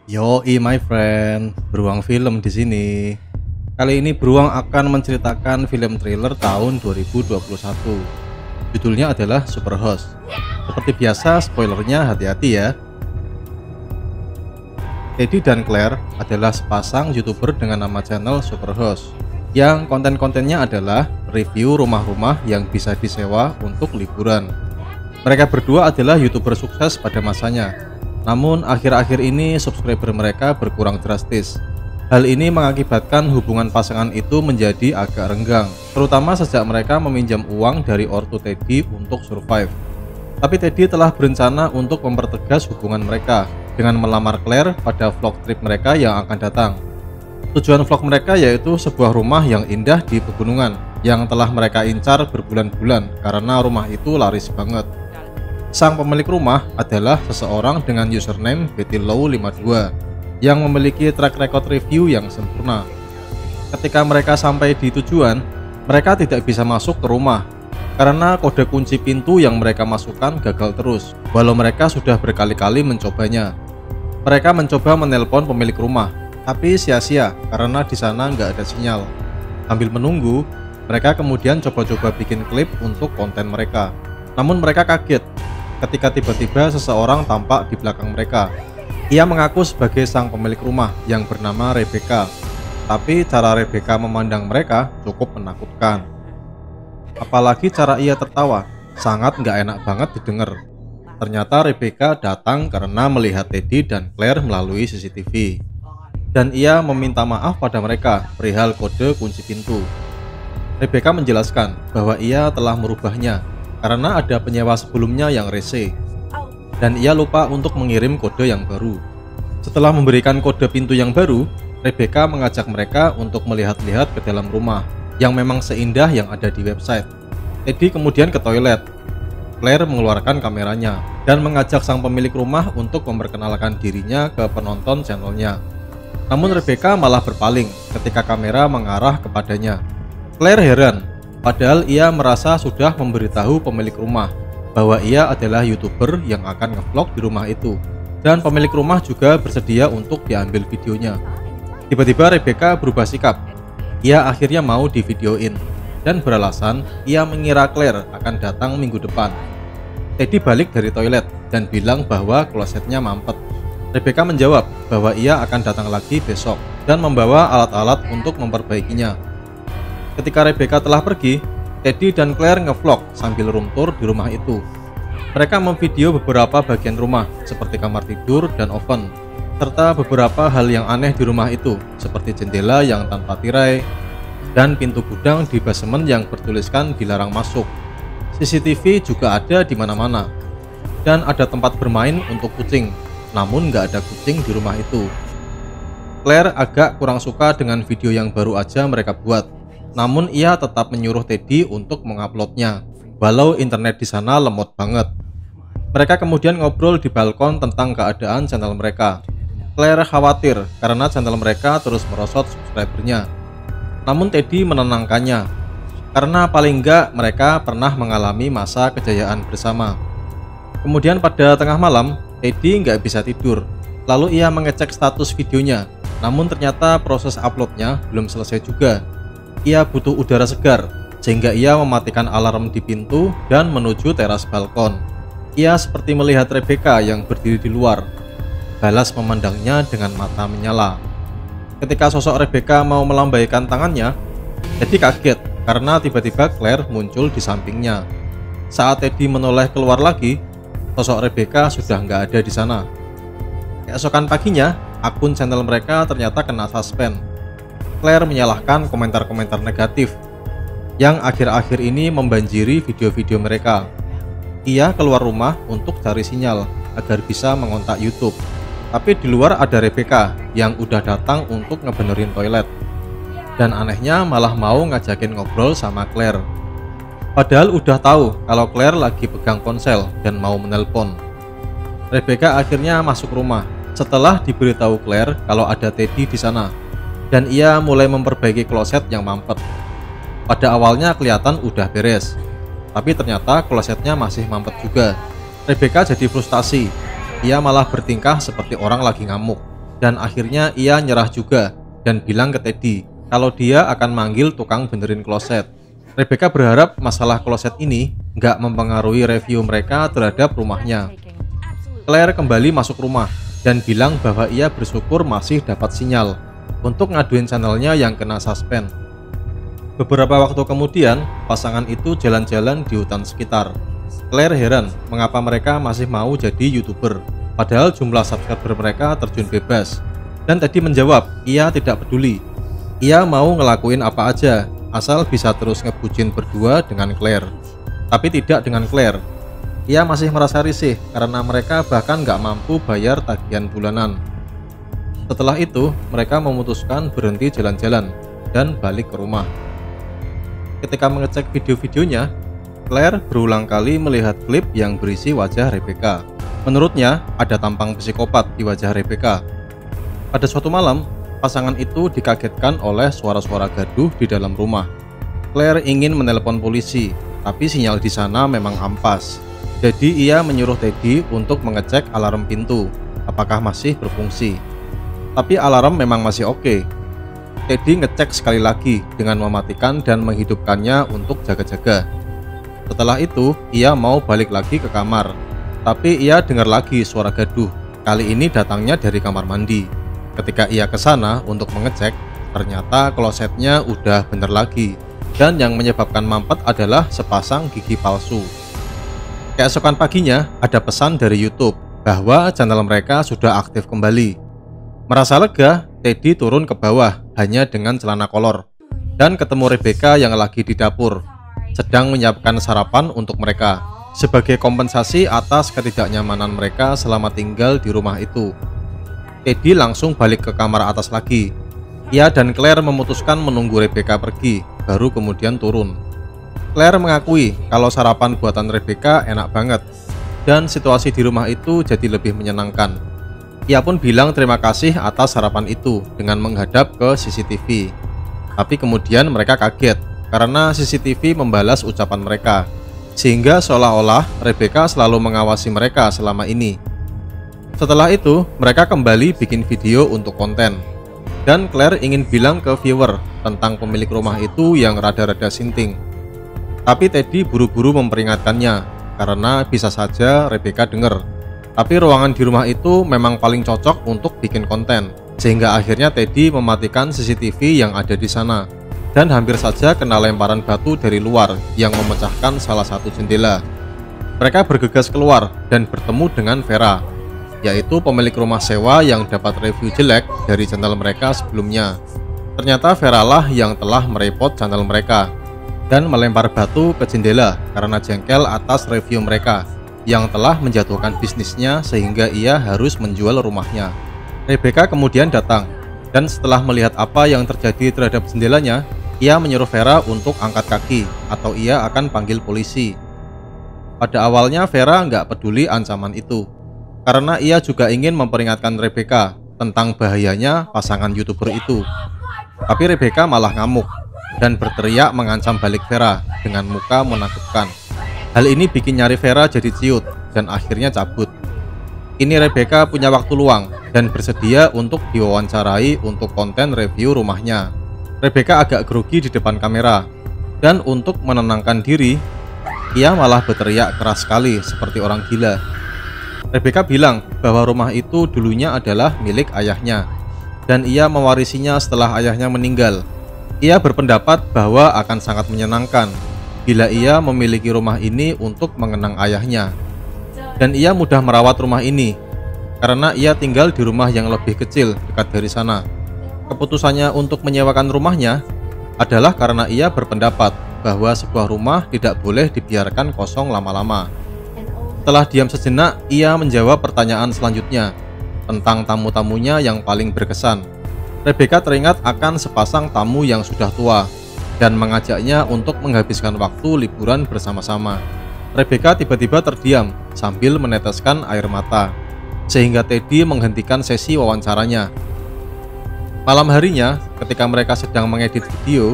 Yoi my friend, Beruang Film di sini. Kali ini Beruang akan menceritakan film thriller tahun 2021. Judulnya adalah Superhouse. Seperti biasa, spoilernya hati-hati ya. Teddy dan Claire adalah sepasang YouTuber dengan nama channel Superhouse, yang konten-kontennya adalah review rumah-rumah yang bisa disewa untuk liburan. Mereka berdua adalah YouTuber sukses pada masanya. Namun akhir-akhir ini subscriber mereka berkurang drastis. Hal ini mengakibatkan hubungan pasangan itu menjadi agak renggang, terutama sejak mereka meminjam uang dari ortu Teddy untuk survive. Tapi Teddy telah berencana untuk mempertegas hubungan mereka dengan melamar Claire pada vlog trip mereka yang akan datang. Tujuan vlog mereka yaitu sebuah rumah yang indah di pegunungan yang telah mereka incar berbulan-bulan karena rumah itu laris banget. Sang pemilik rumah adalah seseorang dengan username bettylow52 yang memiliki track record review yang sempurna. Ketika mereka sampai di tujuan, mereka tidak bisa masuk ke rumah karena kode kunci pintu yang mereka masukkan gagal terus, walau mereka sudah berkali-kali mencobanya. Mereka mencoba menelpon pemilik rumah, tapi sia-sia karena di sana nggak ada sinyal. Sambil menunggu, mereka kemudian coba-coba bikin klip untuk konten mereka. Namun mereka kaget ketika tiba-tiba seseorang tampak di belakang mereka. Ia mengaku sebagai sang pemilik rumah yang bernama Rebecca, tapi cara Rebecca memandang mereka cukup menakutkan. Apalagi cara ia tertawa, sangat nggak enak banget didengar. Ternyata Rebecca datang karena melihat Teddy dan Claire melalui CCTV. Dan ia meminta maaf pada mereka perihal kode kunci pintu. Rebecca menjelaskan bahwa ia telah merubahnya karena ada penyewa sebelumnya yang rese, dan ia lupa untuk mengirim kode yang baru. Setelah memberikan kode pintu yang baru, Rebecca mengajak mereka untuk melihat-lihat ke dalam rumah yang memang seindah yang ada di website. Teddy kemudian ke toilet. Claire mengeluarkan kameranya dan mengajak sang pemilik rumah untuk memperkenalkan dirinya ke penonton channelnya. Namun Rebecca malah berpaling ketika kamera mengarah kepadanya. Claire heran, padahal ia merasa sudah memberitahu pemilik rumah bahwa ia adalah YouTuber yang akan ngevlog di rumah itu, dan pemilik rumah juga bersedia untuk diambil videonya. Tiba-tiba Rebecca berubah sikap. Ia akhirnya mau divideoin dan beralasan ia mengira Claire akan datang minggu depan. Teddy balik dari toilet dan bilang bahwa klosetnya mampet. Rebecca menjawab bahwa ia akan datang lagi besok dan membawa alat-alat untuk memperbaikinya. Ketika Rebecca telah pergi, Teddy dan Claire ngevlog sambil room tour di rumah itu. Mereka memvideo beberapa bagian rumah seperti kamar tidur dan oven, serta beberapa hal yang aneh di rumah itu seperti jendela yang tanpa tirai dan pintu gudang di basement yang bertuliskan dilarang masuk. CCTV juga ada di mana-mana, dan ada tempat bermain untuk kucing, namun nggak ada kucing di rumah itu. Claire agak kurang suka dengan video yang baru aja mereka buat, namun ia tetap menyuruh Teddy untuk menguploadnya, walau internet di sana lemot banget. Mereka kemudian ngobrol di balkon tentang keadaan channel mereka. Claire khawatir karena channel mereka terus merosot subscribernya. Namun Teddy menenangkannya, karena paling enggak mereka pernah mengalami masa kejayaan bersama. Kemudian pada tengah malam, Teddy nggak bisa tidur. Lalu ia mengecek status videonya, namun ternyata proses uploadnya belum selesai juga. Ia butuh udara segar, sehingga ia mematikan alarm di pintu dan menuju teras balkon. Ia seperti melihat Rebecca yang berdiri di luar, balas memandangnya dengan mata menyala. Ketika sosok Rebecca mau melambaikan tangannya, Teddy kaget karena tiba-tiba Claire muncul di sampingnya. Saat Teddy menoleh keluar lagi, sosok Rebecca sudah nggak ada di sana. Keesokan paginya, akun channel mereka ternyata kena suspend. Claire menyalahkan komentar-komentar negatif yang akhir-akhir ini membanjiri video-video mereka. Ia keluar rumah untuk cari sinyal agar bisa mengontak YouTube. Tapi di luar ada Rebecca yang udah datang untuk ngebenerin toilet. Dan anehnya malah mau ngajakin ngobrol sama Claire. Padahal udah tahu kalau Claire lagi pegang ponsel dan mau menelpon. Rebecca akhirnya masuk rumah setelah diberitahu Claire kalau ada Teddy di sana. Dan ia mulai memperbaiki kloset yang mampet. Pada awalnya kelihatan udah beres, tapi ternyata klosetnya masih mampet juga. Rebecca jadi frustasi. Ia malah bertingkah seperti orang lagi ngamuk. dan akhirnya ia nyerah juga dan bilang ke Teddy kalau dia akan manggil tukang benerin kloset. Rebecca berharap masalah kloset ini nggak mempengaruhi review mereka terhadap rumahnya. Claire kembali masuk rumah dan bilang bahwa ia bersyukur masih dapat sinyal untuk ngaduin channelnya yang kena suspend. Beberapa waktu kemudian, pasangan itu jalan-jalan di hutan sekitar. Claire heran mengapa mereka masih mau jadi YouTuber, padahal jumlah subscriber mereka terjun bebas. Dan Teddy menjawab, ia tidak peduli. Ia mau ngelakuin apa aja, asal bisa terus ngebucin berdua dengan Claire. Tapi tidak dengan Claire. Ia masih merasa risih karena mereka bahkan nggak mampu bayar tagihan bulanan. Setelah itu, mereka memutuskan berhenti jalan-jalan dan balik ke rumah. Ketika mengecek video-videonya, Claire berulang kali melihat klip yang berisi wajah Rebecca. Menurutnya, ada tampang psikopat di wajah Rebecca. Pada suatu malam, pasangan itu dikagetkan oleh suara-suara gaduh di dalam rumah. Claire ingin menelpon polisi, tapi sinyal di sana memang ampas. Jadi ia menyuruh Teddy untuk mengecek alarm pintu, apakah masih berfungsi. Tapi alarm memang masih oke. Teddy ngecek sekali lagi dengan mematikan dan menghidupkannya untuk jaga-jaga. Setelah itu, ia mau balik lagi ke kamar. Tapi ia dengar lagi suara gaduh. Kali ini datangnya dari kamar mandi. Ketika ia ke sana untuk mengecek, ternyata klosetnya udah bener lagi. Dan yang menyebabkan mampet adalah sepasang gigi palsu. Keesokan paginya, ada pesan dari YouTube bahwa channel mereka sudah aktif kembali. Merasa lega, Teddy turun ke bawah hanya dengan celana kolor dan ketemu Rebecca yang lagi di dapur, sedang menyiapkan sarapan untuk mereka sebagai kompensasi atas ketidaknyamanan mereka selama tinggal di rumah itu. Teddy langsung balik ke kamar atas lagi. Ia dan Claire memutuskan menunggu Rebecca pergi, baru kemudian turun. Claire mengakui kalau sarapan buatan Rebecca enak banget dan situasi di rumah itu jadi lebih menyenangkan. Ia pun bilang terima kasih atas sarapan itu dengan menghadap ke CCTV. Tapi kemudian mereka kaget karena CCTV membalas ucapan mereka, sehingga seolah-olah Rebecca selalu mengawasi mereka selama ini. Setelah itu, mereka kembali bikin video untuk konten. Dan Claire ingin bilang ke viewer tentang pemilik rumah itu yang rada-rada sinting. Tapi Teddy buru-buru memperingatkannya karena bisa saja Rebecca dengar. Tapi ruangan di rumah itu memang paling cocok untuk bikin konten, sehingga akhirnya Teddy mematikan CCTV yang ada di sana dan hampir saja kena lemparan batu dari luar yang memecahkan salah satu jendela. Mereka bergegas keluar dan bertemu dengan Vera, yaitu pemilik rumah sewa yang dapat review jelek dari channel mereka sebelumnya. Ternyata Vera lah yang telah merepot channel mereka dan melempar batu ke jendela karena jengkel atas review mereka yang telah menjatuhkan bisnisnya sehingga ia harus menjual rumahnya. Rebecca kemudian datang dan setelah melihat apa yang terjadi terhadap jendelanya, ia menyuruh Vera untuk angkat kaki atau ia akan panggil polisi. Pada awalnya Vera nggak peduli ancaman itu karena ia juga ingin memperingatkan Rebecca tentang bahayanya pasangan YouTuber itu. Tapi Rebecca malah ngamuk dan berteriak mengancam balik Vera dengan muka menakutkan. Hal ini bikin nyari Vera jadi ciut dan akhirnya cabut. Ini Rebecca punya waktu luang dan bersedia untuk diwawancarai untuk konten review rumahnya. Rebecca agak grogi di depan kamera dan untuk menenangkan diri, ia malah berteriak keras sekali seperti orang gila. Rebecca bilang bahwa rumah itu dulunya adalah milik ayahnya dan ia mewarisinya setelah ayahnya meninggal. Ia berpendapat bahwa akan sangat menyenangkan bila ia memiliki rumah ini untuk mengenang ayahnya. Dan ia mudah merawat rumah ini karena ia tinggal di rumah yang lebih kecil dekat dari sana. Keputusannya untuk menyewakan rumahnya adalah karena ia berpendapat bahwa sebuah rumah tidak boleh dibiarkan kosong lama-lama. Setelah diam sejenak, ia menjawab pertanyaan selanjutnya tentang tamu-tamunya yang paling berkesan. Rebecca teringat akan sepasang tamu yang sudah tua dan mengajaknya untuk menghabiskan waktu liburan bersama-sama. Rebecca tiba-tiba terdiam sambil meneteskan air mata, sehingga Teddy menghentikan sesi wawancaranya. Malam harinya, ketika mereka sedang mengedit video,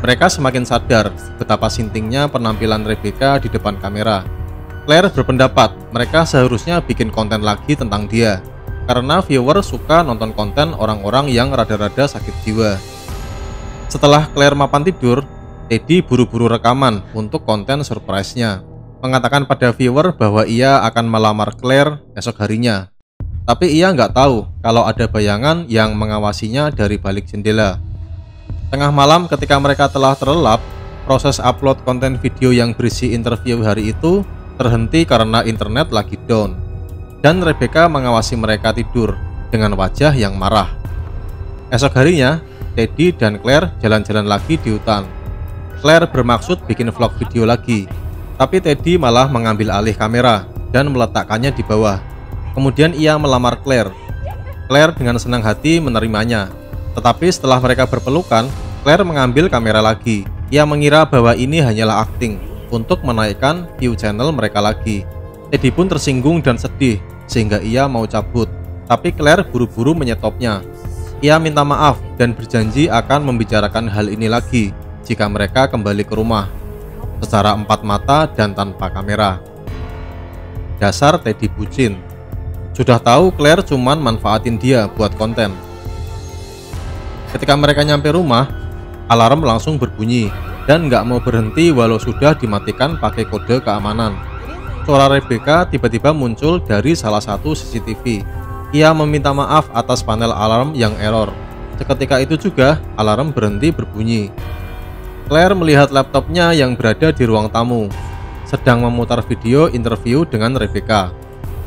mereka semakin sadar betapa sintingnya penampilan Rebecca di depan kamera. Claire berpendapat mereka seharusnya bikin konten lagi tentang dia, karena viewer suka nonton konten orang-orang yang rada-rada sakit jiwa. Setelah Claire mapan tidur, Teddy buru-buru rekaman untuk konten surprise-nya, mengatakan pada viewer bahwa ia akan melamar Claire esok harinya. Tapi ia nggak tahu kalau ada bayangan yang mengawasinya dari balik jendela. Tengah malam ketika mereka telah terlelap, proses upload konten video yang berisi interview hari itu terhenti karena internet lagi down. Dan Rebecca mengawasi mereka tidur dengan wajah yang marah. Esok harinya, Teddy dan Claire jalan-jalan lagi di hutan. Claire bermaksud bikin vlog video lagi, tapi Teddy malah mengambil alih kamera dan meletakkannya di bawah. Kemudian ia melamar Claire. Claire dengan senang hati menerimanya. Tetapi setelah mereka berpelukan, Claire mengambil kamera lagi. Ia mengira bahwa ini hanyalah akting untuk menaikkan view channel mereka lagi. Teddy pun tersinggung dan sedih sehingga ia mau cabut. Tapi Claire buru-buru menyetopnya. Ia minta maaf dan berjanji akan membicarakan hal ini lagi jika mereka kembali ke rumah secara empat mata dan tanpa kamera. Dasar Teddy bucin. Sudah tahu Claire cuman manfaatin dia buat konten. Ketika mereka nyampe rumah, alarm langsung berbunyi dan nggak mau berhenti walau sudah dimatikan pakai kode keamanan. Suara Rebecca tiba-tiba muncul dari salah satu CCTV. Ia meminta maaf atas panel alarm yang error. Seketika itu juga alarm berhenti berbunyi. Claire melihat laptopnya yang berada di ruang tamu, sedang memutar video interview dengan Rebecca.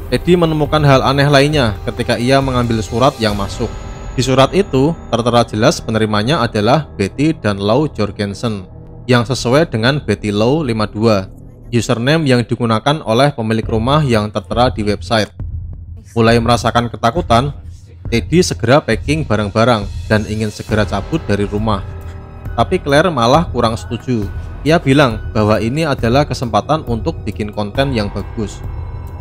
Teddy menemukan hal aneh lainnya ketika ia mengambil surat yang masuk. Di surat itu tertera jelas penerimanya adalah Betty dan Lou Jorgensen yang sesuai dengan Betty Lou 52, username yang digunakan oleh pemilik rumah yang tertera di website. Mulai merasakan ketakutan, Teddy segera packing barang-barang dan ingin segera cabut dari rumah. Tapi Claire malah kurang setuju. Ia bilang bahwa ini adalah kesempatan untuk bikin konten yang bagus.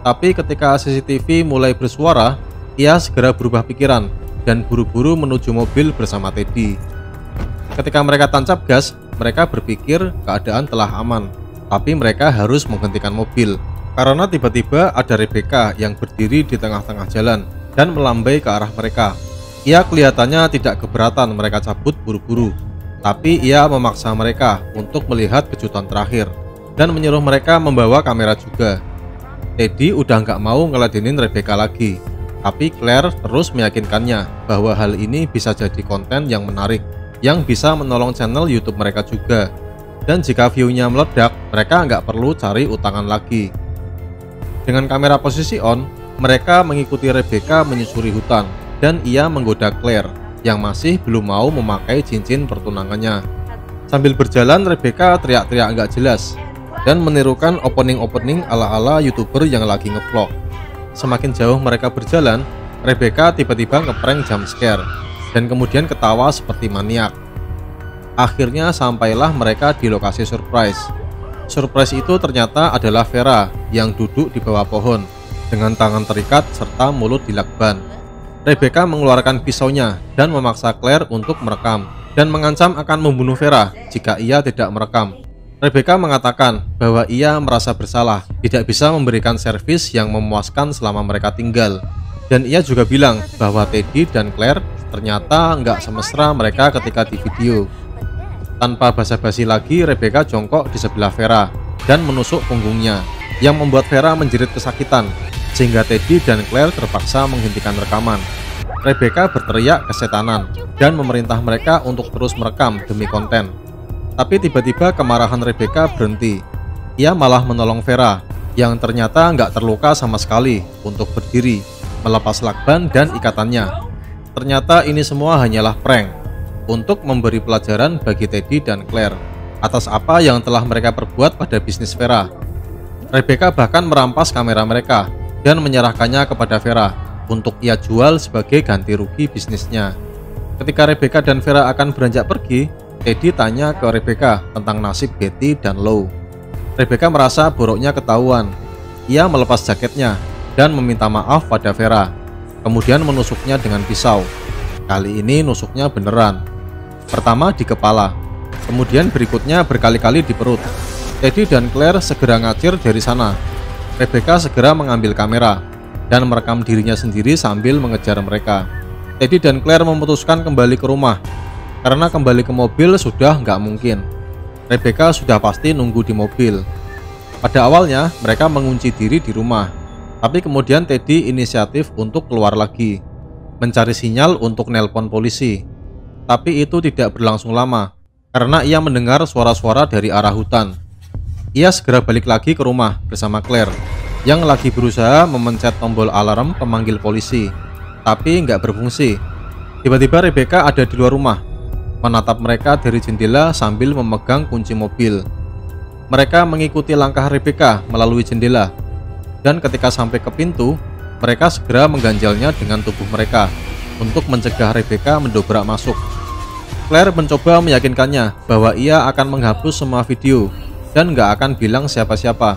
Tapi ketika CCTV mulai bersuara, ia segera berubah pikiran dan buru-buru menuju mobil bersama Teddy. Ketika mereka tancap gas, mereka berpikir keadaan telah aman. Tapi mereka harus menghentikan mobil karena tiba-tiba ada Rebecca yang berdiri di tengah-tengah jalan dan melambai ke arah mereka. Ia kelihatannya tidak keberatan mereka cabut buru-buru, tapi ia memaksa mereka untuk melihat kejutan terakhir dan menyuruh mereka membawa kamera juga. Teddy udah nggak mau ngeladenin Rebecca lagi, tapi Claire terus meyakinkannya bahwa hal ini bisa jadi konten yang menarik, yang bisa menolong channel YouTube mereka juga. Dan jika view-nya meledak, mereka nggak perlu cari utangan lagi. Dengan kamera posisi on, mereka mengikuti Rebecca menyusuri hutan, dan ia menggoda Claire yang masih belum mau memakai cincin pertunangannya. Sambil berjalan, Rebecca teriak-teriak nggak jelas dan menirukan opening-opening ala-ala YouTuber yang lagi ngevlog. Semakin jauh mereka berjalan, Rebecca tiba-tiba ngeprank jump scare dan kemudian ketawa seperti maniak. Akhirnya sampailah mereka di lokasi surprise. Surprise itu ternyata adalah Vera yang duduk di bawah pohon dengan tangan terikat serta mulut dilakban. Rebecca mengeluarkan pisaunya dan memaksa Claire untuk merekam dan mengancam akan membunuh Vera jika ia tidak merekam. Rebecca mengatakan bahwa ia merasa bersalah, tidak bisa memberikan servis yang memuaskan selama mereka tinggal. Dan ia juga bilang bahwa Teddy dan Claire ternyata nggak semesra mereka ketika di video. Tanpa basa-basi lagi, Rebecca jongkok di sebelah Vera dan menusuk punggungnya, yang membuat Vera menjerit kesakitan, sehingga Teddy dan Claire terpaksa menghentikan rekaman. Rebecca berteriak kesetanan dan memerintah mereka untuk terus merekam demi konten. Tapi tiba-tiba kemarahan Rebecca berhenti. Ia malah menolong Vera yang ternyata nggak terluka sama sekali untuk berdiri, melepas lakban dan ikatannya. Ternyata ini semua hanyalah prank untuk memberi pelajaran bagi Teddy dan Claire atas apa yang telah mereka perbuat pada bisnis Vera. Rebecca bahkan merampas kamera mereka dan menyerahkannya kepada Vera untuk ia jual sebagai ganti rugi bisnisnya. Ketika Rebecca dan Vera akan beranjak pergi, Teddy tanya ke Rebecca tentang nasib Betty dan Lou. Rebecca merasa boroknya ketahuan. Ia melepas jaketnya dan meminta maaf pada Vera. Kemudian menusuknya dengan pisau. Kali ini nusuknya beneran. Pertama di kepala, kemudian berikutnya berkali-kali di perut. Teddy dan Claire segera ngacir dari sana. Rebecca segera mengambil kamera dan merekam dirinya sendiri sambil mengejar mereka. Teddy dan Claire memutuskan kembali ke rumah, karena kembali ke mobil sudah nggak mungkin. Rebecca sudah pasti nunggu di mobil. Pada awalnya mereka mengunci diri di rumah, tapi kemudian Teddy inisiatif untuk keluar lagi, mencari sinyal untuk nelpon polisi. Tapi itu tidak berlangsung lama, karena ia mendengar suara-suara dari arah hutan. Ia segera balik lagi ke rumah bersama Claire, yang lagi berusaha memencet tombol alarm pemanggil polisi, tapi nggak berfungsi. Tiba-tiba Rebecca ada di luar rumah, menatap mereka dari jendela sambil memegang kunci mobil. Mereka mengikuti langkah Rebecca melalui jendela, dan ketika sampai ke pintu, mereka segera mengganjalnya dengan tubuh mereka untuk mencegah Rebecca mendobrak masuk. Claire mencoba meyakinkannya bahwa ia akan menghapus semua video dan nggak akan bilang siapa-siapa.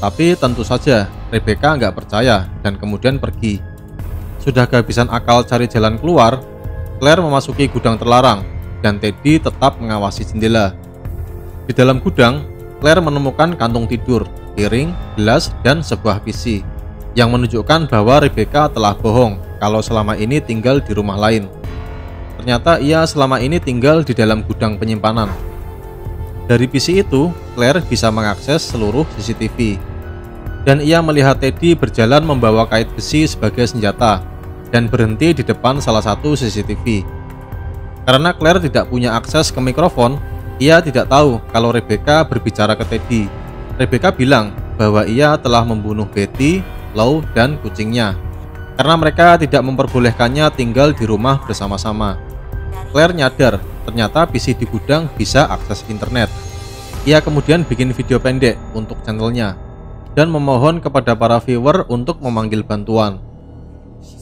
Tapi tentu saja Rebecca nggak percaya dan kemudian pergi. Sudah kehabisan akal cari jalan keluar, Claire memasuki gudang terlarang dan Teddy tetap mengawasi jendela. Di dalam gudang, Claire menemukan kantung tidur, piring, gelas, dan sebuah PC yang menunjukkan bahwa Rebecca telah bohong kalau selama ini tinggal di rumah lain. Ternyata ia selama ini tinggal di dalam gudang penyimpanan. Dari PC itu, Claire bisa mengakses seluruh CCTV. Dan ia melihat Teddy berjalan membawa kait besi sebagai senjata dan berhenti di depan salah satu CCTV. Karena Claire tidak punya akses ke mikrofon, ia tidak tahu kalau Rebecca berbicara ke Teddy. Rebecca bilang bahwa ia telah membunuh Betty, Lou, dan kucingnya, karena mereka tidak memperbolehkannya tinggal di rumah bersama-sama. Claire nyadar ternyata PC di gudang bisa akses internet. Ia kemudian bikin video pendek untuk channelnya dan memohon kepada para viewer untuk memanggil bantuan.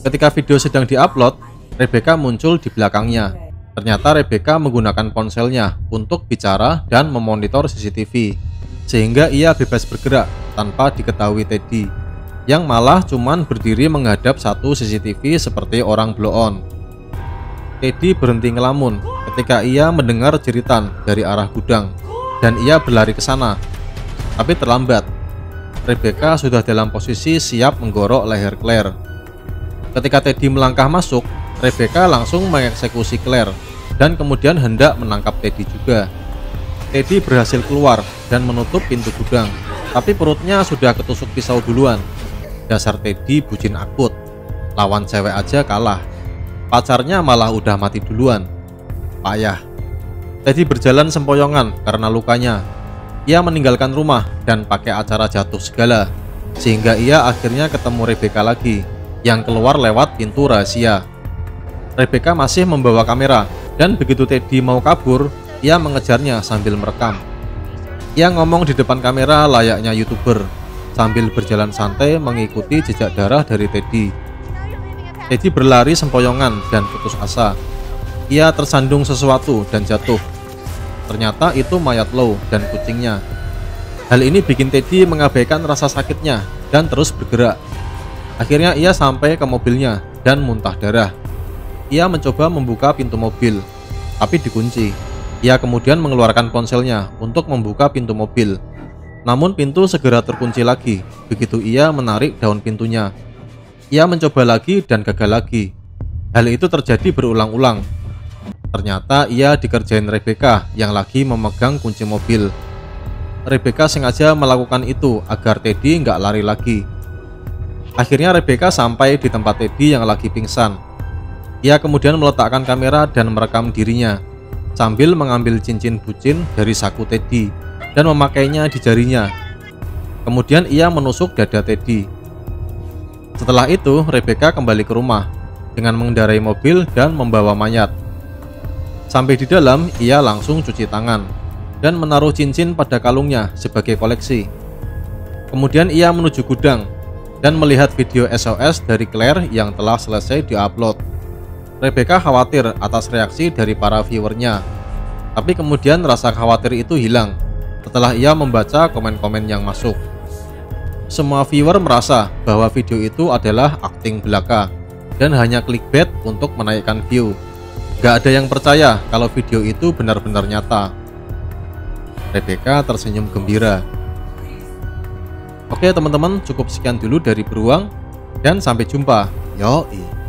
Ketika video sedang diupload, Rebecca muncul di belakangnya. Ternyata Rebecca menggunakan ponselnya untuk bicara dan memonitor CCTV, sehingga ia bebas bergerak tanpa diketahui Teddy, yang malah cuman berdiri menghadap satu CCTV seperti orang blow on. Teddy berhenti ngelamun ketika ia mendengar jeritan dari arah gudang dan ia berlari ke sana. Tapi terlambat. Rebecca sudah dalam posisi siap menggorok leher Claire. Ketika Teddy melangkah masuk, Rebecca langsung mengeksekusi Claire dan kemudian hendak menangkap Teddy juga. Teddy berhasil keluar dan menutup pintu gudang, tapi perutnya sudah ketusuk pisau duluan. Dasar Teddy bucin akut, lawan cewek aja kalah, pacarnya malah udah mati duluan. Payah. Teddy berjalan sempoyongan karena lukanya. Ia meninggalkan rumah dan pakai acara jatuh segala, sehingga ia akhirnya ketemu Rebecca lagi, yang keluar lewat pintu rahasia. Rebecca masih membawa kamera, dan begitu Teddy mau kabur, ia mengejarnya sambil merekam. Ia ngomong di depan kamera layaknya YouTuber, sambil berjalan santai mengikuti jejak darah dari Teddy. Teddy berlari sempoyongan dan putus asa. Ia tersandung sesuatu dan jatuh. Ternyata itu mayat Lou dan kucingnya. Hal ini bikin Teddy mengabaikan rasa sakitnya dan terus bergerak. Akhirnya ia sampai ke mobilnya dan muntah darah. Ia mencoba membuka pintu mobil, tapi dikunci. Ia kemudian mengeluarkan ponselnya untuk membuka pintu mobil. Namun pintu segera terkunci lagi begitu ia menarik daun pintunya. Ia mencoba lagi dan gagal lagi. Hal itu terjadi berulang-ulang. Ternyata ia dikerjain Rebecca yang lagi memegang kunci mobil. Rebecca sengaja melakukan itu agar Teddy nggak lari lagi. Akhirnya Rebecca sampai di tempat Teddy yang lagi pingsan. Ia kemudian meletakkan kamera dan merekam dirinya sambil mengambil cincin bucin dari saku Teddy dan memakainya di jarinya. Kemudian ia menusuk dada Teddy. Setelah itu Rebecca kembali ke rumah dengan mengendarai mobil dan membawa mayat. Sampai di dalam, ia langsung cuci tangan dan menaruh cincin pada kalungnya sebagai koleksi. Kemudian ia menuju gudang dan melihat video SOS dari Claire yang telah selesai diupload. Rebecca khawatir atas reaksi dari para viewernya, tapi kemudian rasa khawatir itu hilang setelah ia membaca komen-komen yang masuk. Semua viewer merasa bahwa video itu adalah akting belaka dan hanya clickbait untuk menaikkan view. Gak ada yang percaya kalau video itu benar-benar nyata. Rebecca tersenyum gembira. Oke teman-teman, cukup sekian dulu dari Beruang. Dan sampai jumpa. Yoi.